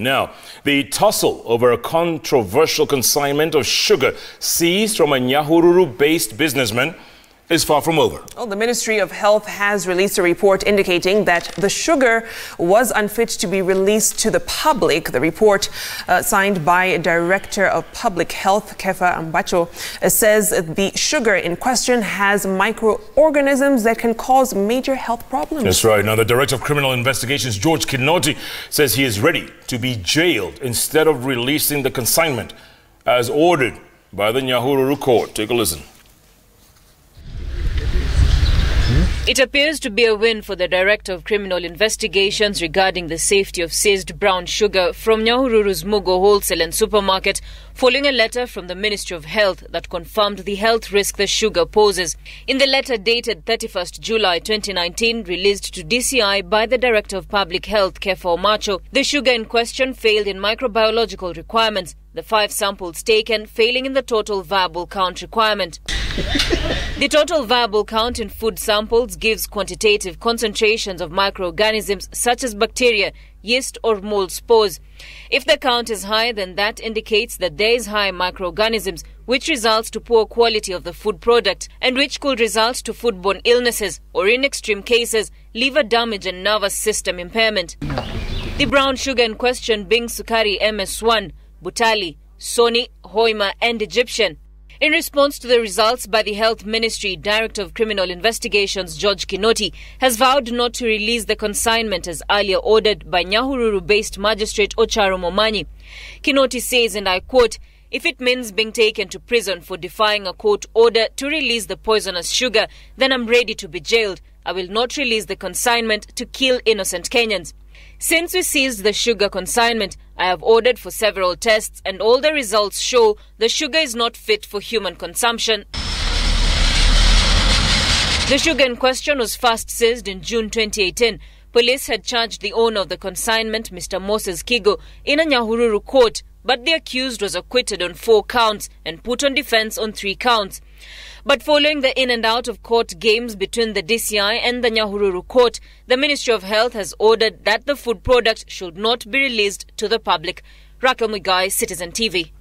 Now, the tussle over a controversial consignment of sugar seized from a Nyahururu-based businessman is far from over. Well, the Ministry of Health has released a report indicating that the sugar was unfit to be released to the public. The report, signed by Director of Public Health, Kefa Ambacho, says the sugar in question has microorganisms that can cause major health problems. That's right. Now, the Director of Criminal Investigations, George Kinoti, says he is ready to be jailed instead of releasing the consignment as ordered by the Nyahururu court. Take a listen. It appears to be a win for the Director of Criminal Investigations regarding the safety of seized brown sugar from Nyahururu's Mugo Wholesale and Supermarket, following a letter from the Ministry of Health that confirmed the health risk the sugar poses. In the letter dated 31st July 2019, released to DCI by the Director of Public Health, Kefa Ambacho, the sugar in question failed in microbiological requirements, the 5 samples taken failing in the total viable count requirement. The total viable count in food samples gives quantitative concentrations of microorganisms such as bacteria, yeast or mold spores. If the count is high, then that indicates that there is high microorganisms, which results to poor quality of the food product and which could result to foodborne illnesses or, in extreme cases, liver damage and nervous system impairment. The brown sugar in question being Sukari MS1, Butali, Sony, Hoima and Egyptian. In response to the results by the Health Ministry, Director of Criminal Investigations George Kinoti has vowed not to release the consignment as earlier ordered by Nyahururu-based magistrate Ocharo Momanyi. Kinoti says, and I quote, "If it means being taken to prison for defying a court order to release the poisonous sugar, then I'm ready to be jailed. I will not release the consignment to kill innocent Kenyans. Since we seized the sugar consignment, I have ordered for several tests and all the results show the sugar is not fit for human consumption." The sugar in question was first seized in June 2018. Police had charged the owner of the consignment, Mr. Moses Kigo, in a Nyahururu court, but the accused was acquitted on 4 counts and put on defense on 3 counts. But following the in and out of court games between the DCI and the Nyahururu court, the Ministry of Health has ordered that the food product should not be released to the public. Raquel Muigai, Citizen TV.